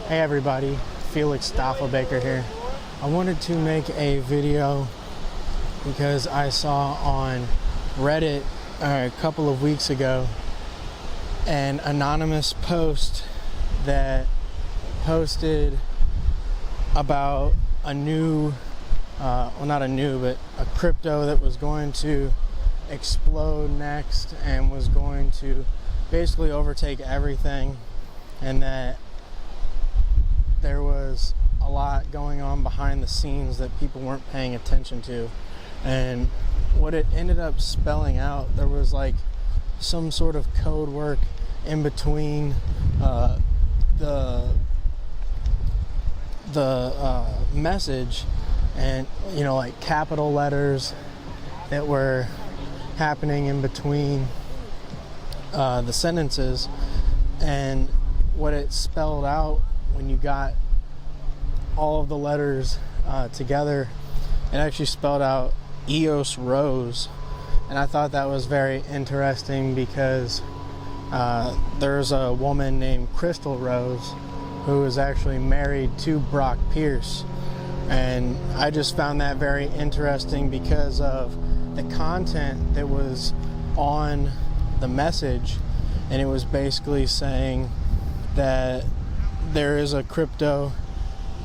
Hey everybody, Felix Staffelbaker here. I wanted to make a video because I saw on Reddit a couple of weeks ago an anonymous post that posted about a new, not a new, but a crypto that was going to explode next and was going to basically overtake everything, and that there was a lot going on behind the scenes that people weren't paying attention to. And what it ended up spelling out, there was like some sort of code work in between the message and, you know, like capital letters that were happening in between the sentences. And what it spelled out, when you got all of the letters together, it actually spelled out EOS Rose. And I thought that was very interesting because there's a woman named Crystal Rose who is actually married to Brock Pierce. And I just found that very interesting because of the content that was on the message. And it was basically saying that there is a crypto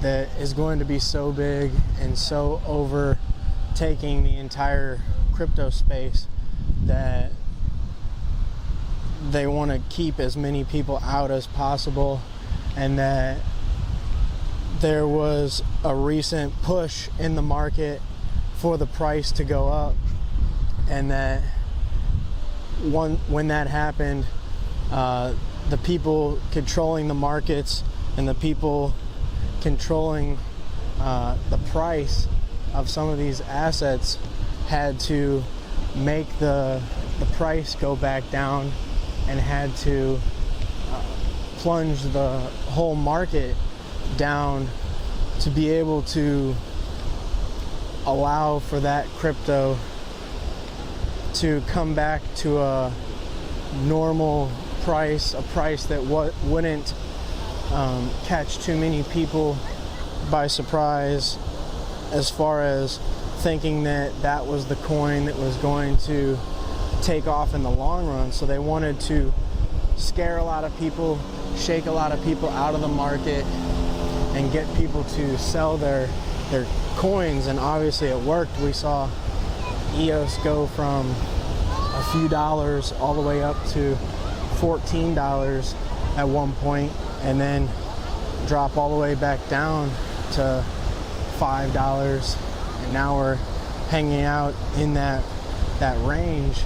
that is going to be so big and so overtaking the entire crypto space that they want to keep as many people out as possible, and that there was a recent push in the market for the price to go up, and that when that happened, the people controlling the markets and the people controlling the price of some of these assets had to make the price go back down and had to plunge the whole market down to be able to allow for that crypto to come back to a normal price, a price that wouldn't catch too many people by surprise, as far as thinking that that was the coin that was going to take off in the long run. So they wanted to scare a lot of people, shake a lot of people out of the market, and get people to sell their coins. And obviously it worked. We saw EOS go from a few dollars all the way up to $14 at one point, and then drop all the way back down to $5, and now we're hanging out in that range.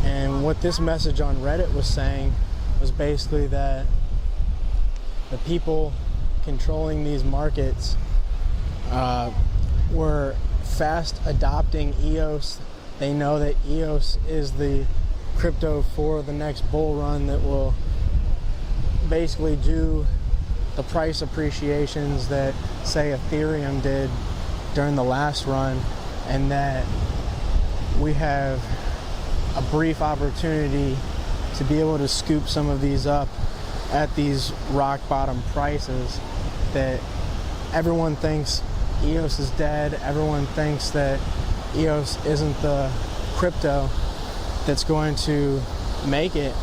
And what this message on Reddit was saying was basically that the people controlling these markets were fast adopting EOS. They know that EOS is the crypto for the next bull run that will basically do the price appreciations that, say, Ethereum did during the last run, and that we have a brief opportunity to be able to scoop some of these up at these rock bottom prices. That everyone thinks EOS is dead, everyone thinks that EOS isn't the crypto that's going to make it.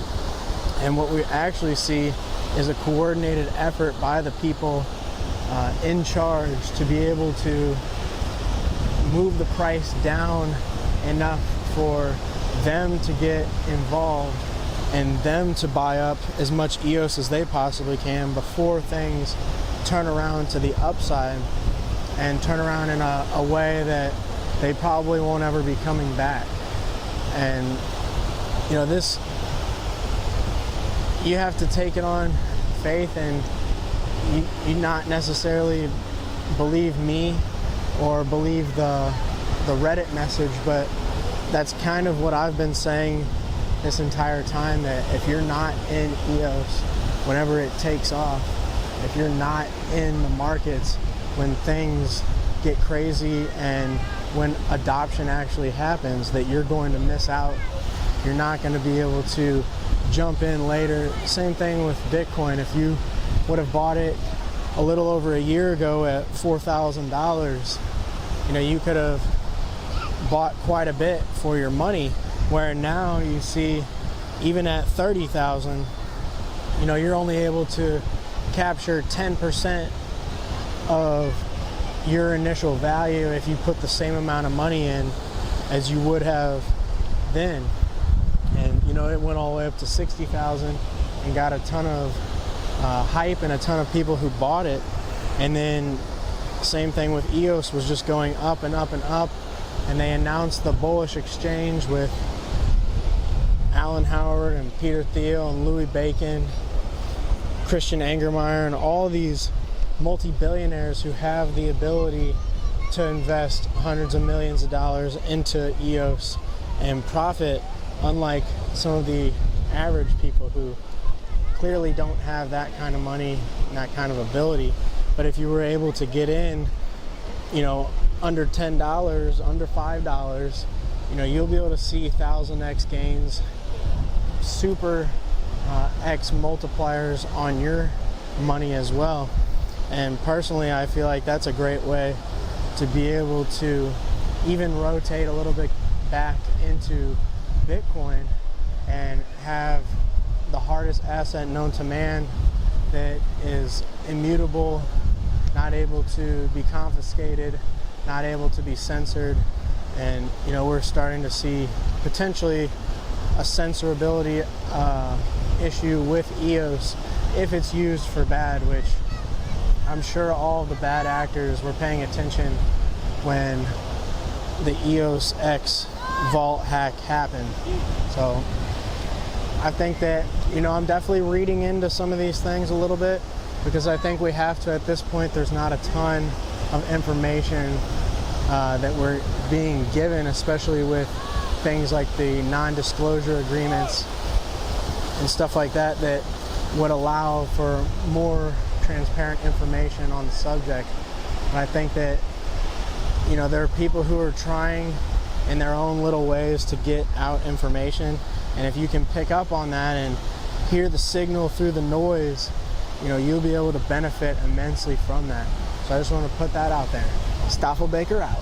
And what we actually see is a coordinated effort by the people in charge to be able to move the price down enough for them to get involved and them to buy up as much EOS as they possibly can before things turn around to the upside, and turn around in a way that they probably won't ever be coming back. And you know, this, you have to take it on faith, and you not necessarily believe me or believe the Reddit message, but that's kind of what I've been saying this entire time, that if you're not in EOS whenever it takes off, if you're not in the markets when things get crazy and when adoption actually happens, that you're going to miss out. You're not going to be able to jump in later. Same thing with Bitcoin. If you would have bought it a little over a year ago at $4,000, you know, you could have bought quite a bit for your money, where now you see even at 30,000, you know, you're only able to capture 10% of your initial value if you put the same amount of money in as you would have then. And you know, it went all the way up to 60,000 and got a ton of hype and a ton of people who bought it. And then same thing with EOS, was just going up and up and up, and they announced the bullish exchange with Alan Howard and Peter Thiel and Louis Bacon, Christian Angermeyer, and all these multi-billionaires who have the ability to invest hundreds of millions of dollars into EOS and profit, unlike some of the average people who clearly don't have that kind of money and that kind of ability. But if you were able to get in, you know, under $10, under $5, you know, you'll be able to see 1000x gains, super X multipliers on your money as well. And personally, I feel like that's a great way to be able to even rotate a little bit back into Bitcoin and have the hardest asset known to man that is immutable, not able to be confiscated, not able to be censored. And you know, we're starting to see potentially a censorability issue with EOS if it's used for bad, which I'm sure all the bad actors were paying attention when the EOS X vault hack happened. So I think that, you know, I'm definitely reading into some of these things a little bit, because I think we have to. At this point, there's not a ton of information that we're being given, especially with things like the non-disclosure agreements and stuff like that, that would allow for more transparent information on the subject. And I think that, you know, there are people who are trying in their own little ways to get out information, and if you can pick up on that and hear the signal through the noise, you know, you'll be able to benefit immensely from that. So I just want to put that out there. Stoffel Baker out.